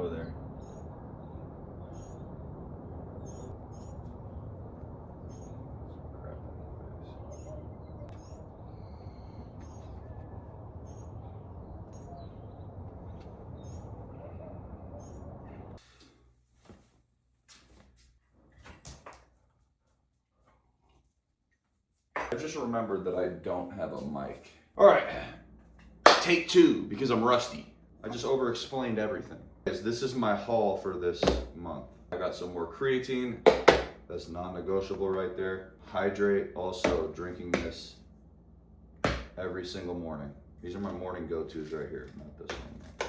over there. I just remembered that I don't have a mic. All right, take two because I'm rusty. I just over-explained everything. This is my haul for this month. I got some more creatine. That's non-negotiable right there. Hydrate, also drinking this every single morning. These are my morning go-tos right here. Not this one, not this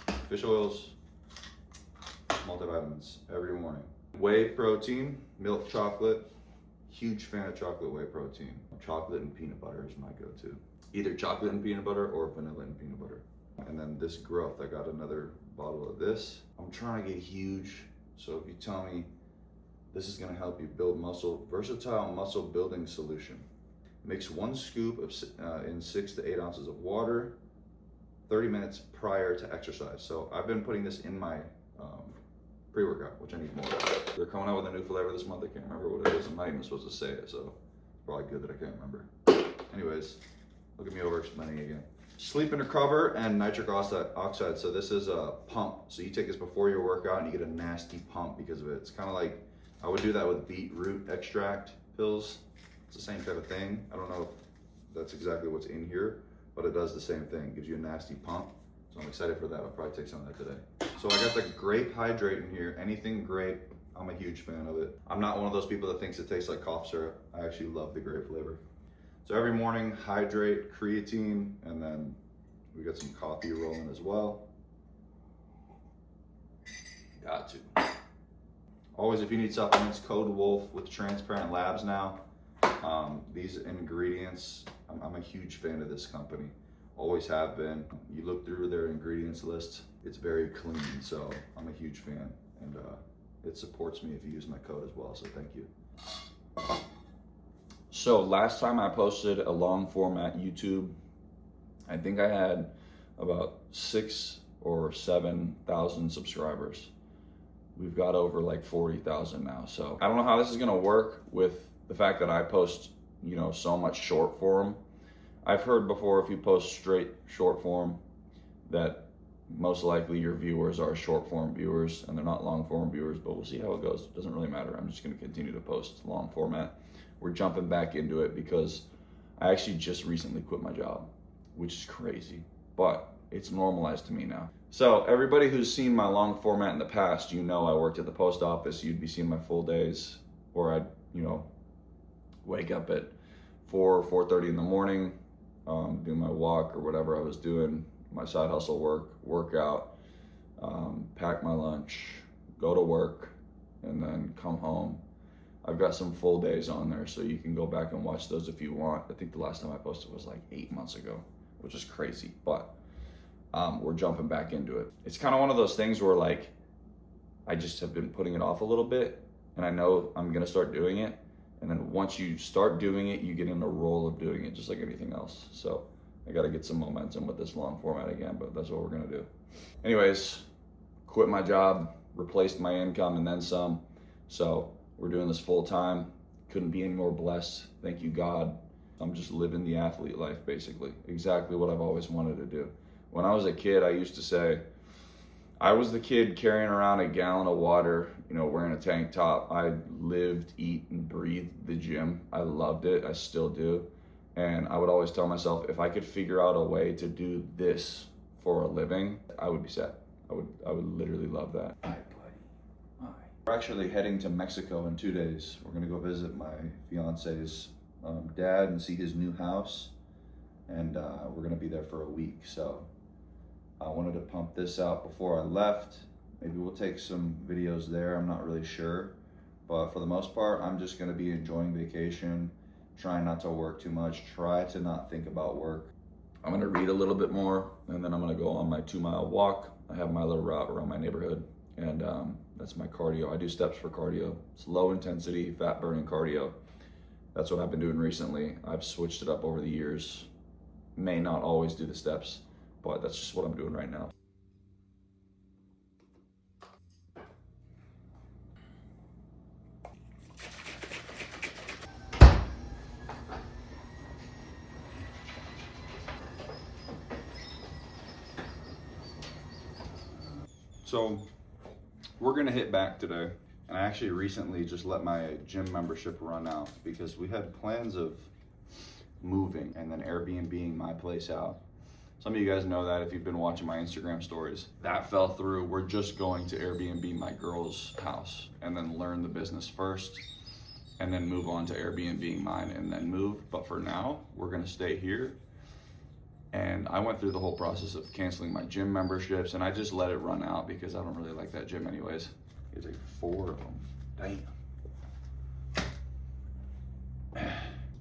one. Fish oils, multivitamins every morning. Whey protein, milk chocolate. Huge fan of chocolate whey protein. Chocolate and peanut butter is my go-to. Either chocolate and peanut butter or vanilla and peanut butter. And then this growth, I got another bottle of this. I'm trying to get huge, so if you tell me this is gonna help you build muscle, versatile muscle building solution. Mix 1 scoop in 6 to 8 ounces of water, 30 minutes prior to exercise. So I've been putting this in my pre-workout, which I need more of. They're coming out with a new flavor this month. I can't remember what it is. I'm not even supposed to say it, so it's probably good that I can't remember. Anyways, look at me over explaining again. Sleep and recover and nitric oxide. So this is a pump. So you take this before your workout and you get a nasty pump because of it. It's kind of like, I would do that with beetroot extract pills. It's the same type of thing. I don't know if that's exactly what's in here, but it does the same thing. It gives you a nasty pump. So I'm excited for that. I'll probably take some of that today. So I got the grape hydrate in here. Anything grape, I'm a huge fan of it. I'm not one of those people that thinks it tastes like cough syrup. I actually love the grape flavor. So every morning, hydrate, creatine, and then we got some coffee rolling as well. Got to. Always, if you need supplements, code Wolfe with Transparent Labs now. These ingredients, I'm a huge fan of this company. Always have been. You look through their ingredients list, it's very clean, so I'm a huge fan. And it supports me if you use my code as well, so thank you. So last time I posted a long format YouTube, I think I had about 6,000 or 7,000 subscribers. We've got over like 40,000 now. So I don't know how this is gonna work with the fact that I post, so much short form. I've heard before if you post straight short form that most likely your viewers are short form viewers and they're not long form viewers, but we'll see how it goes. It doesn't really matter. I'm just gonna continue to post long format. We're jumping back into it because I actually just recently quit my job, which is crazy, but it's normalized to me now. So everybody who's seen my long format in the past, I worked at the post office. You'd be seeing my full days, or I'd, wake up at 4:30 in the morning, do my walk or whatever I was doing, my side hustle workout, pack my lunch, go to work, and then come home. I've got some full days on there, so you can go back and watch those if you want. I think the last time I posted was like 8 months ago, which is crazy, but we're jumping back into it. It's kind of one of those things where like, I just have been putting it off a little bit, and I know I'm gonna start doing it. And then once you start doing it, you get in a role of doing it just like anything else. So I gotta get some momentum with this long format again, but that's what we're gonna do. Anyways, quit my job, replaced my income and then some. So we're doing this full time. Couldn't be any more blessed. Thank you, God. I'm just living the athlete life, basically. Exactly what I've always wanted to do. When I was a kid, I used to say, I was the kid carrying around a gallon of water, wearing a tank top. I lived, eat, and breathed the gym. I loved it. I still do. And I would always tell myself, if I could figure out a way to do this for a living, I would be set. I would literally love that. Hi, buddy. Hi. We're actually heading to Mexico in 2 days. We're gonna go visit my fiance's dad and see his new house. And we're gonna be there for a week. So I wanted to pump this out before I left. Maybe we'll take some videos there, I'm not really sure. But for the most part, I'm just gonna be enjoying vacation, trying not to work too much, try to not think about work. I'm gonna read a little bit more, and then I'm gonna go on my 2-mile walk. I have my little route around my neighborhood, and that's my cardio. I do steps for cardio. It's low intensity, fat burning cardio. That's what I've been doing recently. I've switched it up over the years. May not always do the steps, but that's just what I'm doing right now. So we're gonna hit back today. And I actually recently just let my gym membership run out because we had plans of moving and then Airbnb-ing my place out. Some of you guys know that if you've been watching my Instagram stories. That fell through. We're just going to Airbnb my girl's house and then learn the business first and then move on to Airbnb mine and then move. But for now, we're gonna stay here. And I went through the whole process of canceling my gym memberships and I just let it run out because I don't really like that gym anyways. There's like 4 of them. Damn.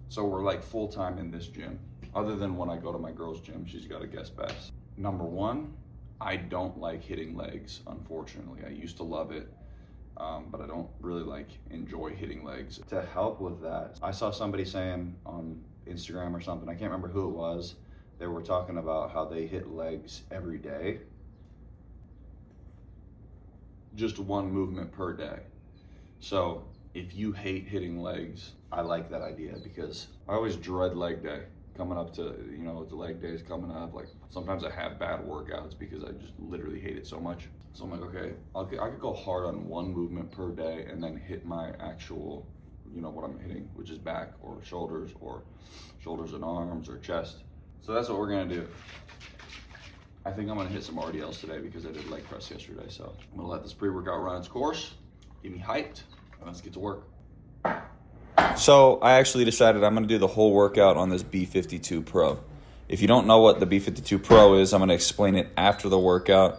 So we're like full-time in this gym. Other than when I go to my girl's gym, she's got a guest pass. Number 1, I don't like hitting legs, unfortunately. I used to love it, but I don't really enjoy hitting legs. To help with that, I saw somebody saying on Instagram or something, I can't remember who it was, they were talking about how they hit legs every day. Just 1 movement per day. So if you hate hitting legs, I like that idea because I always dread leg day. Coming up to, the leg day is coming up. Like sometimes I have bad workouts because I just literally hate it so much. So I'm like, okay, I could go hard on 1 movement per day and then hit my actual, what I'm hitting, which is back or shoulders and arms or chest. So that's what we're gonna do. I think I'm gonna hit some RDLs today because I did leg press yesterday. So I'm gonna let this pre-workout run its course, get me hyped, and let's get to work. So I actually decided I'm gonna do the whole workout on this B52 Pro. If you don't know what the B52 Pro is, I'm gonna explain it after the workout,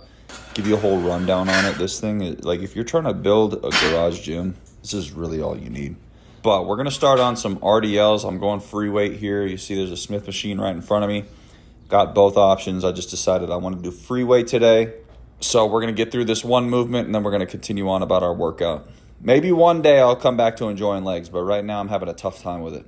give you a whole rundown on it. This thing, if you're trying to build a garage gym, this is really all you need. But we're gonna start on some RDLs. I'm going free weight here. You see there's a Smith machine right in front of me. Got both options. I just decided I want to do free weight today. So we're going to get through this 1 movement and then we're going to continue on about our workout. Maybe one day I'll come back to enjoying legs, but right now I'm having a tough time with it.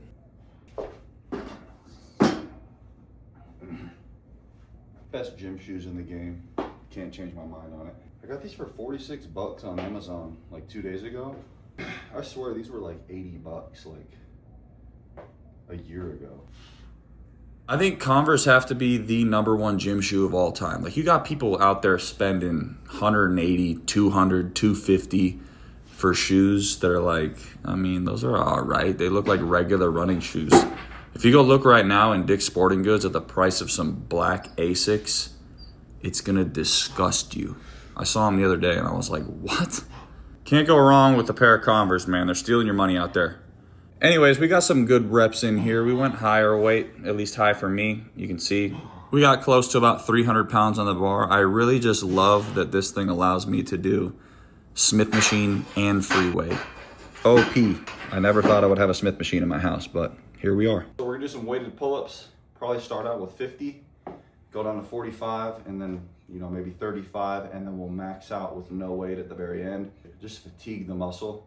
Best gym shoes in the game. Can't change my mind on it. I got these for $46 on Amazon like 2 days ago. I swear these were like $80 like a year ago. I think Converse have to be the #1 gym shoe of all time. Like you got people out there spending $180, $200, $250 for shoes that are those are all right. They look like regular running shoes. If you go look right now in Dick's Sporting Goods at the price of some black Asics, it's gonna disgust you. I saw them the other day and I was like, what? Can't go wrong with a pair of Converse, man. They're stealing your money out there. Anyways, we got some good reps in here. We went higher weight, at least high for me. You can see we got close to about 300 pounds on the bar. I really just love that this thing allows me to do Smith machine and free weight. OP. I never thought I would have a Smith machine in my house, but here we are. So we're gonna do some weighted pull-ups. Probably start out with 50, go down to 45, and then maybe 35, and then we'll max out with no weight at the very end. Just fatigue the muscle,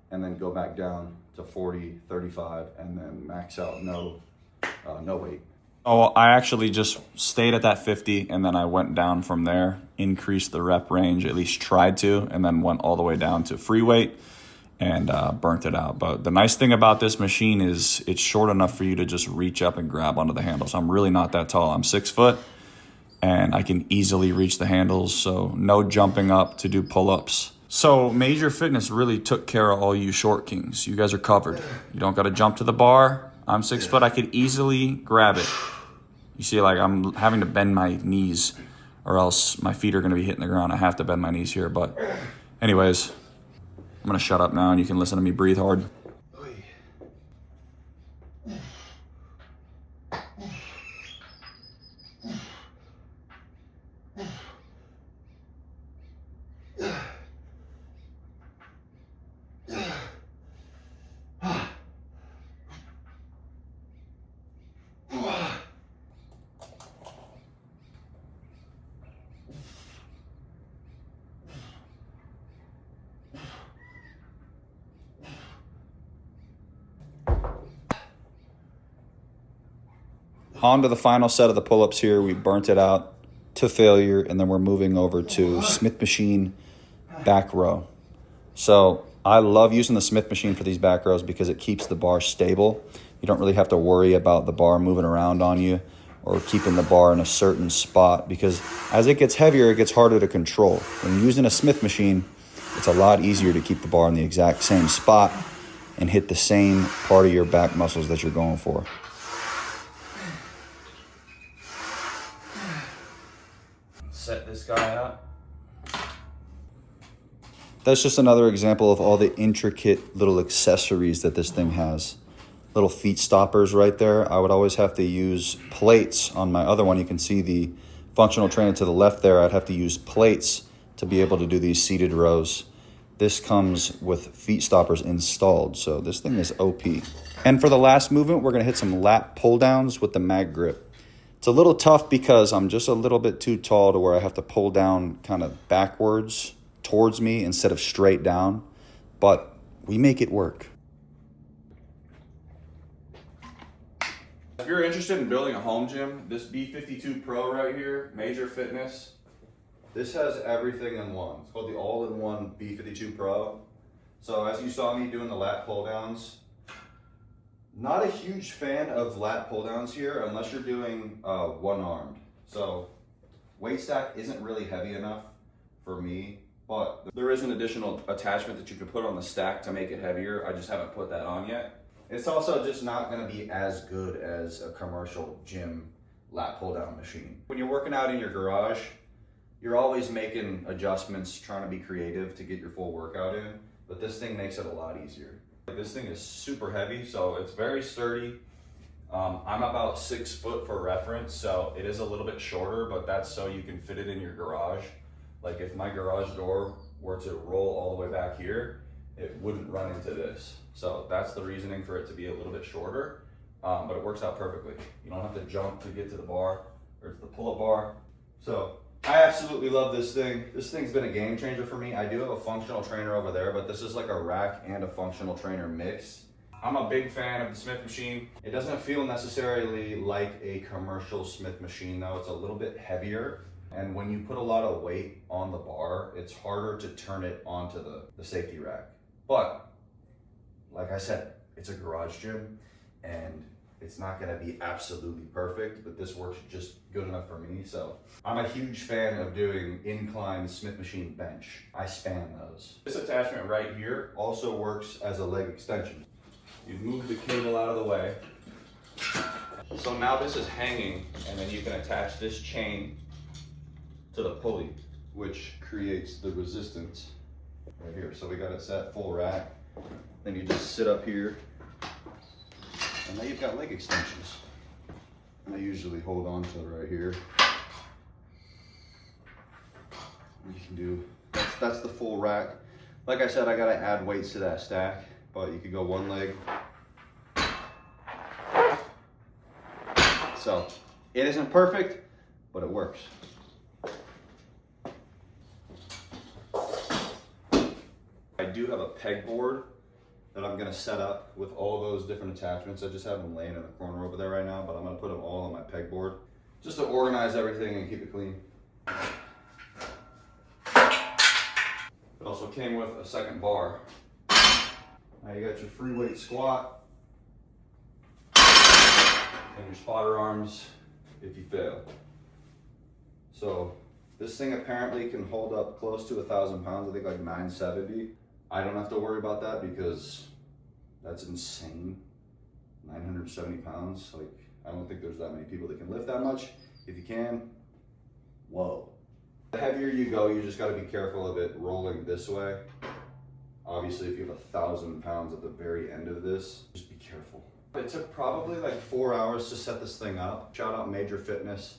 and then go back down to 40, 35, and then max out no weight. Oh, I actually just stayed at that 50, and then I went down from there, increased the rep range, at least tried to, and then went all the way down to free weight and burnt it out. But the nice thing about this machine is it's short enough for you to just reach up and grab onto the handles. I'm really not that tall. I'm 6 foot, and I can easily reach the handles, so no jumping up to do pull-ups. So Major Fitness really took care of all you short kings. You guys are covered. You don't got to jump to the bar. I'm 6 foot. I could easily grab it. You see, I'm having to bend my knees or else my feet are going to be hitting the ground. I have to bend my knees here. But anyways, I'm going to shut up now and you can listen to me breathe hard. On to the final set of the pull-ups here. We burnt it out to failure, and then we're moving over to Smith machine back row. So I love using the Smith machine for these back rows because it keeps the bar stable. You don't really have to worry about the bar moving around on you or keeping the bar in a certain spot, because as it gets heavier, it gets harder to control. When you're using a Smith machine, it's a lot easier to keep the bar in the exact same spot and hit the same part of your back muscles that you're going for. Set this guy up. That's just another example of all the intricate little accessories that this thing has. Little feet stoppers right there. I would always have to use plates on my other one. You can see the functional trainer to the left there. I'd have to use plates to be able to do these seated rows. This comes with feet stoppers installed, so this thing is OP. And for the last movement, we're gonna hit some lat pull downs with the mag grip. It's a little tough because I'm just a little bit too tall to where I have to pull down kind of backwards towards me instead of straight down, but we make it work. If you're interested in building a home gym, this B52 Pro right here, Major Fitness, this has everything in one. It's called the all-in-one B52 Pro. So as you saw me doing the lat pull downs, not a huge fan of lat pull downs here unless you're doing one-armed. So weight stack isn't really heavy enough for me, but there is an additional attachment that you can put on the stack to make it heavier. I just haven't put that on yet. It's also just not gonna be as good as a commercial gym lat pull down machine. When you're working out in your garage, you're always making adjustments, trying to be creative to get your full workout in, but this thing makes it a lot easier. This thing is super heavy, so it's very sturdy. I'm about 6 foot for reference, so it is a little bit shorter, but that's so you can fit it in your garage. Like if my garage door were to roll all the way back here, it wouldn't run into this. So that's the reasoning for it to be a little bit shorter, but it works out perfectly. You don't have to jump to get to the bar or to the pull-up bar. So I absolutely love this thing. This thing's been a game changer for me. I do have a functional trainer over there, but this is like a rack and a functional trainer mix. I'm a big fan of the Smith machine. It doesn't feel necessarily like a commercial Smith machine though. It's a little bit heavier. And when you put a lot of weight on the bar, it's harder to turn it onto the safety rack. But like I said, it's a garage gym and it's not gonna be absolutely perfect, but this works just good enough for me. So I'm a huge fan of doing incline Smith machine bench. I span those. This attachment right here also works as a leg extension. You move the cable out of the way. So now this is hanging, and then you can attach this chain to the pulley, which creates the resistance right here. So we got it set full rack. Then you just sit up here, and now you've got leg extensions. And I usually hold on to it right here. You can do, that's the full rack. Like I said, I gotta add weights to that stack, but you could go one leg. So it isn't perfect, but it works. I do have a pegboard that I'm gonna set up with all those different attachments. I just have them laying in the corner over there right now, but I'm gonna put them all on my pegboard just to organize everything and keep it clean. It also came with a second bar. Now you got your free weight squat and your spotter arms if you fail. So this thing apparently can hold up close to 1,000 pounds, I think like 970. I don't have to worry about that because that's insane. 970 pounds, like I don't think there's that many people that can lift that much. If you can, whoa. The heavier you go, you just gotta be careful of it rolling this way. Obviously, if you have 1,000 pounds at the very end of this, just be careful. It took probably like 4 hours to set this thing up. Shout out Major Fitness,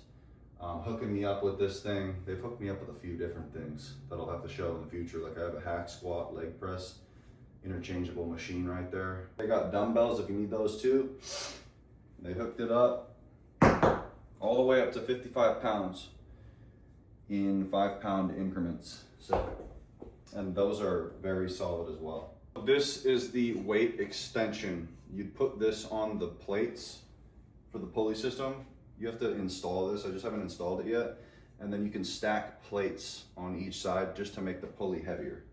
hooking me up with this thing. They've hooked me up with a few different things that I'll have to show in the future. Like I have a hack squat, leg press, interchangeable machine right there. They got dumbbells if you need those too. They hooked it up all the way up to 55 pounds in 5-pound increments. So, and those are very solid as well. This is the weight extension. You'd put this on the plates for the pulley system. You have to install this. I just haven't installed it yet. And then you can stack plates on each side just to make the pulley heavier.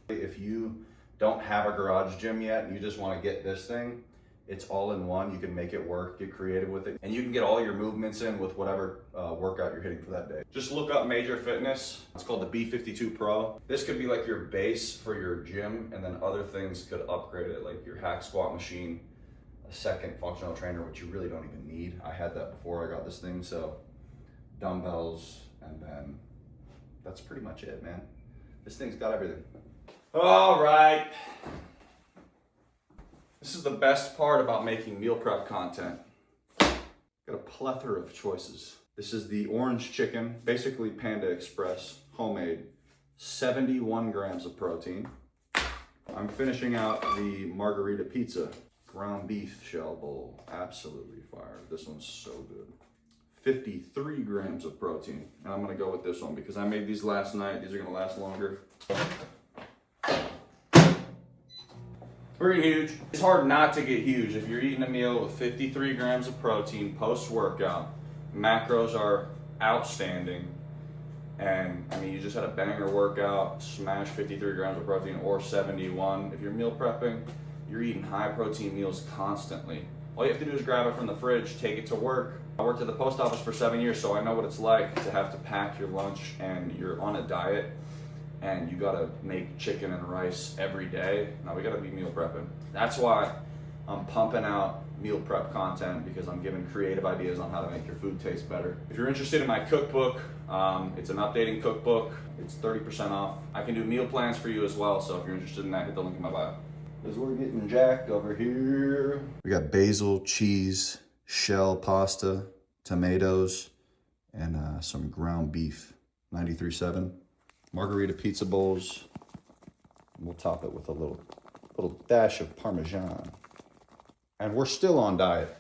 If you don't have a garage gym yet and you just want to get this thing, It's all in one. You can make it work, get creative with it, and you can get all your movements in with whatever workout you're hitting for that day. Just look up Major Fitness. It's called the B52 Pro. This could be like your base for your gym, and then other things could upgrade it, like your hack squat machine, a second functional trainer, which you really don't even need. I had that before I got this thing, so dumbbells, and then that's pretty much it, man. This thing's got everything. All right. This is the best part about making meal prep content. Got a plethora of choices. This is the orange chicken, basically Panda Express, homemade, 71 grams of protein. I'm finishing out the margarita pizza, ground beef shell bowl, absolutely fire. This one's so good. 53 grams of protein, and I'm gonna go with this one because I made these last night. These are gonna last longer. Pretty huge. It's hard not to get huge if you're eating a meal with 53 grams of protein post-workout. Macros are outstanding. And I mean, you just had a banger workout, smash 53 grams of protein or 71. If you're meal prepping, you're eating high protein meals constantly. All you have to do is grab it from the fridge, take it to work. I worked at the post office for 7 years, so I know what it's like to have to pack your lunch and you're on a diet and you gotta make chicken and rice every day. Now we gotta be meal prepping. That's why I'm pumping out meal prep content, because I'm giving creative ideas on how to make your food taste better. If you're interested in my cookbook, it's an updating cookbook. It's 30% off. I can do meal plans for you as well, so if you're interested in that, hit the link in my bio. Because we're getting jacked over here. We got basil, cheese, shell pasta, tomatoes, and some ground beef, 93.7. Margarita pizza bowls. We'll top it with a little dash of Parmesan. And we're still on diet.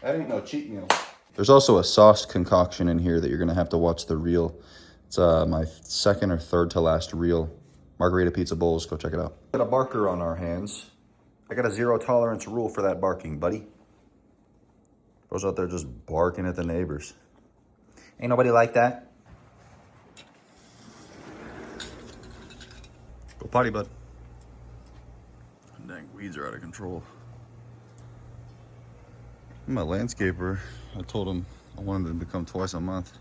That ain't no cheat meal. There's also a sauce concoction in here that you're gonna have to watch the reel. It's my second or third to last reel. Margarita pizza bowls, go check it out. Got a barker on our hands. I got a 0 tolerance rule for that barking, buddy. Bro's out there just barking at the neighbors. Ain't nobody like that. Go potty, bud. Dang, weeds are out of control. I'm a landscaper. I told him I wanted him to come twice a month.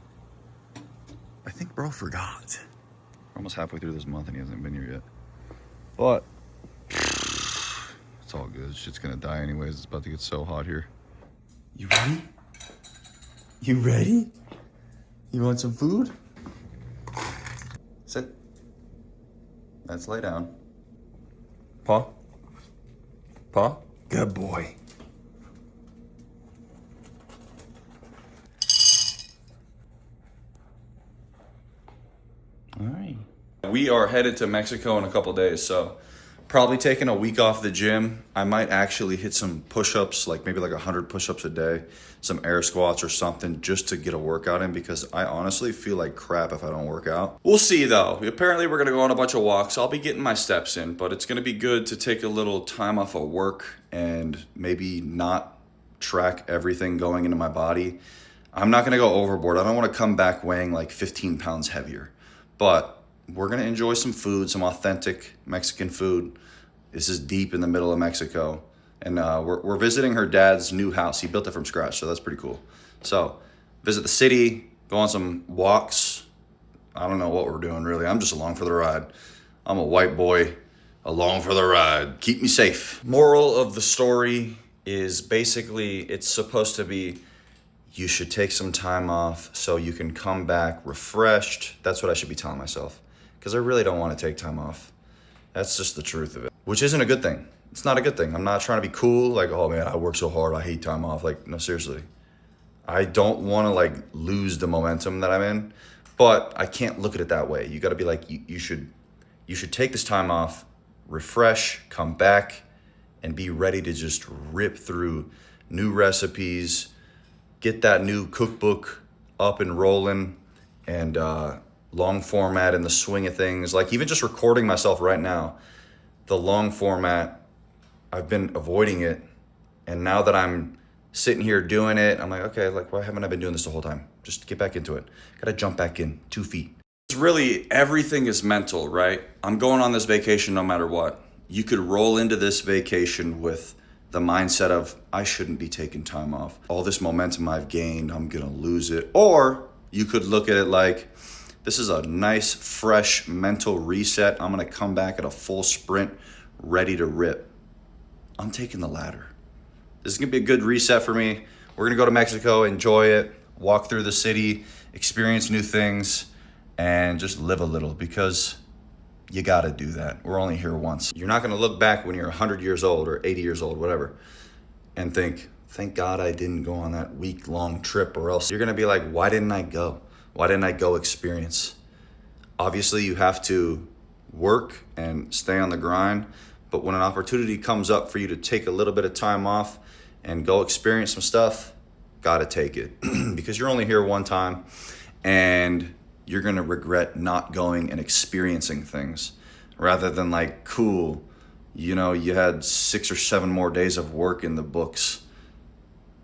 I think bro forgot. We're almost halfway through this month and he hasn't been here yet. But it's all good. Shit's gonna die anyways. It's about to get so hot here. You ready? You ready? You want some food? Sit. Let's lay down. Paw. Paw. Good boy. All right. We are headed to Mexico in a couple days, so probably taking a week off the gym. I might actually hit some push-ups, like maybe like 100 push-ups a day, some air squats or something, just to get a workout in, because I honestly feel like crap if I don't work out. We'll see though. Apparently we're gonna go on a bunch of walks. I'll be getting my steps in, but it's gonna be good to take a little time off of work and maybe not track everything going into my body. I'm not gonna go overboard. I don't wanna come back weighing like 15 pounds heavier, but we're gonna enjoy some food, some authentic Mexican food. This is deep in the middle of Mexico. And we're visiting her dad's new house. He built it from scratch, so that's pretty cool. So visit the city, go on some walks. I don't know what we're doing really. I'm just along for the ride. I'm a white boy along for the ride. Keep me safe. Moral of the story is basically it's supposed to be you should take some time off so you can come back refreshed. That's what I should be telling myself, because I really don't want to take time off. That's just the truth of it, which isn't a good thing. It's not a good thing. I'm not trying to be cool, like, oh man, I work so hard, I hate time off. Like, no, seriously. I don't want to like lose the momentum that I'm in, but I can't look at it that way. You got to be like, you should take this time off, refresh, come back, and be ready to just rip through new recipes, get that new cookbook up and rolling, and long format in the swing of things. Like even just recording myself right now, the long format, I've been avoiding it. And now that I'm sitting here doing it, I'm like, okay, like why haven't I been doing this the whole time? Just get back into it. Gotta jump back in, 2 feet. It's really, everything is mental, right? I'm going on this vacation no matter what. You could roll into this vacation with the mindset of, I shouldn't be taking time off. All this momentum I've gained, I'm gonna lose it. Or you could look at it like, this is a nice, fresh mental reset. I'm gonna come back at a full sprint, ready to rip. I'm taking the latter. This is gonna be a good reset for me. We're gonna go to Mexico, enjoy it, walk through the city, experience new things, and just live a little, because you gotta do that. We're only here once. You're not gonna look back when you're 100 years old or 80 years old, whatever, and think, thank God I didn't go on that week-long trip, or else you're gonna be like, why didn't I go? Why didn't I go experience? Obviously, you have to work and stay on the grind, but when an opportunity comes up for you to take a little bit of time off and go experience some stuff, gotta take it. Because you're only here one time, and you're gonna regret not going and experiencing things, rather than like, cool, you know, you had 6 or 7 more days of work in the books.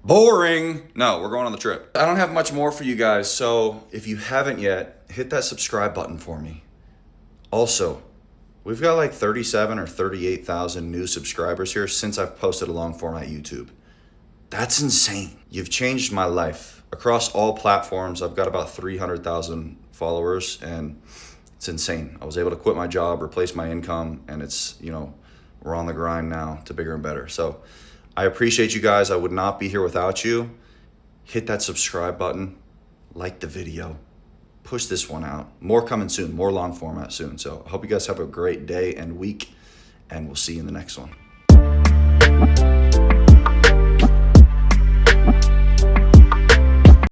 Boring. No, we're going on the trip. I don't have much more for you guys, so if you haven't yet, hit that subscribe button for me. Also, we've got like 37 or 38,000 new subscribers here since I've posted a long format YouTube. That's insane. You've changed my life. Across all platforms, I've got about 300,000 followers, and it's insane. I was able to quit my job, replace my income, and it's, you know, we're on the grind now to bigger and better. So I appreciate you guys. I would not be here without you. Hit that subscribe button, like the video, push this one out. More coming soon, more long format soon. So I hope you guys have a great day and week, and we'll see you in the next one.